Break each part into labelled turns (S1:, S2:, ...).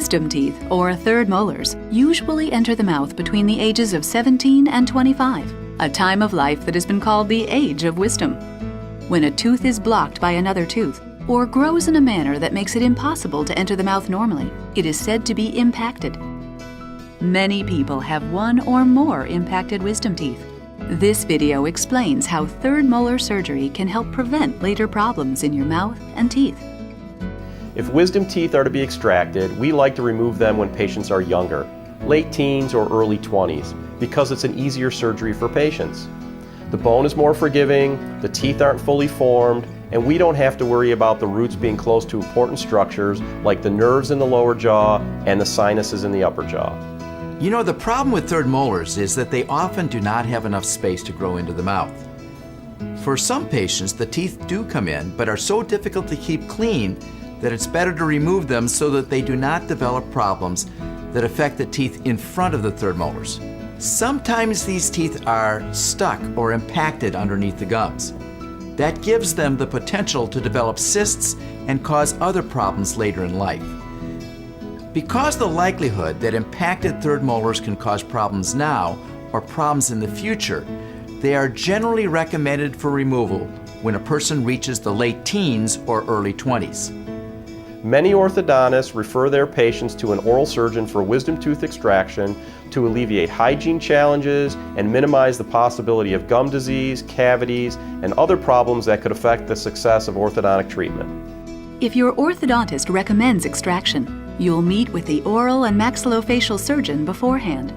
S1: Wisdom teeth, or third molars, usually enter the mouth between the ages of 17 and 25, a time of life that has been called the age of wisdom. When a tooth is blocked by another tooth, or grows in a manner that makes it impossible to enter the mouth normally, it is said to be impacted. Many people have one or more impacted wisdom teeth. This video explains how third molar surgery can help prevent later problems in your mouth and teeth.
S2: If wisdom teeth are to be extracted, we like to remove them when patients are younger, late teens or early 20s, because it's an easier surgery for patients. The bone is more forgiving, the teeth aren't fully formed, and we don't have to worry about the roots being close to important structures like the nerves in the lower jaw and the sinuses in the upper jaw.
S3: You know, the problem with third molars is that they often do not have enough space to grow into the mouth. For some patients, the teeth do come in, but are so difficult to keep clean that it's better to remove them so that they do not develop problems that affect the teeth in front of the third molars. Sometimes these teeth are stuck or impacted underneath the gums. That gives them the potential to develop cysts and cause other problems later in life. Because the likelihood that impacted third molars can cause problems now or problems in the future, they are generally recommended for removal when a person reaches the late teens or early 20s.
S2: Many orthodontists refer their patients to an oral surgeon for wisdom tooth extraction to alleviate hygiene challenges and minimize the possibility of gum disease, cavities, and other problems that could affect the success of orthodontic treatment.
S1: If your orthodontist recommends extraction, you'll meet with the oral and maxillofacial surgeon beforehand.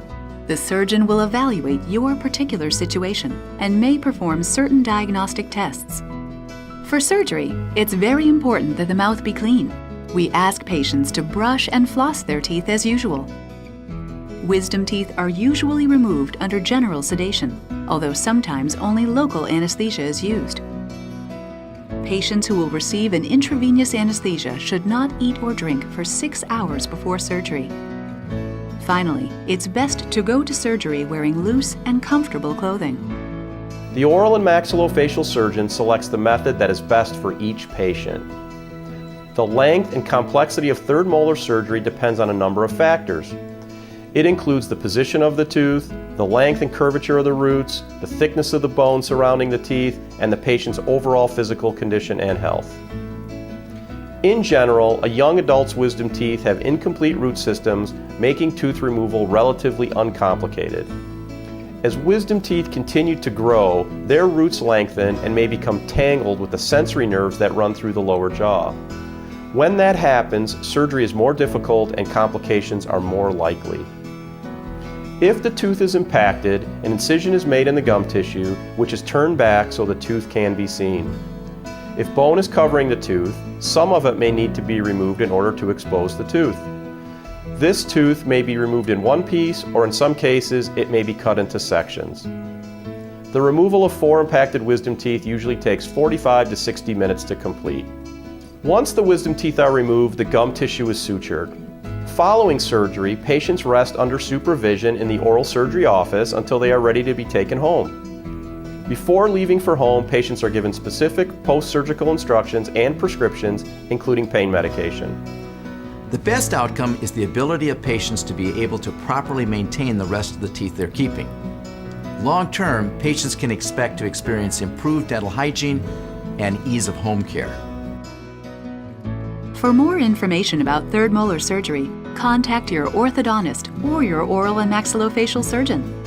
S1: The surgeon will evaluate your particular situation and may perform certain diagnostic tests. For surgery, it's very important that the mouth be clean. We ask patients to brush and floss their teeth as usual. Wisdom teeth are usually removed under general sedation, although sometimes only local anesthesia is used. Patients who will receive an intravenous anesthesia should not eat or drink for 6 hours before surgery. Finally, it's best to go to surgery wearing loose and comfortable clothing.
S2: The oral and maxillofacial surgeon selects the method that is best for each patient. The length and complexity of third molar surgery depends on a number of factors. It includes the position of the tooth, the length and curvature of the roots, the thickness of the bone surrounding the teeth, and the patient's overall physical condition and health. In general, a young adult's wisdom teeth have incomplete root systems, making tooth removal relatively uncomplicated. As wisdom teeth continue to grow, their roots lengthen and may become tangled with the sensory nerves that run through the lower jaw. When that happens, surgery is more difficult and complications are more likely. If the tooth is impacted, an incision is made in the gum tissue, which is turned back so the tooth can be seen. If bone is covering the tooth, some of it may need to be removed in order to expose the tooth. This tooth may be removed in one piece, or in some cases, it may be cut into sections. The removal of 4 impacted wisdom teeth usually takes 45 to 60 minutes to complete. Once the wisdom teeth are removed, the gum tissue is sutured. Following surgery, patients rest under supervision in the oral surgery office until they are ready to be taken home. Before leaving for home, patients are given specific post-surgical instructions and prescriptions, including pain medication.
S3: The best outcome is the ability of patients to be able to properly maintain the rest of the teeth they're keeping. Long-term, patients can expect to experience improved dental hygiene and ease of home care.
S1: For more information about third molar surgery, contact your orthodontist or your oral and maxillofacial surgeon.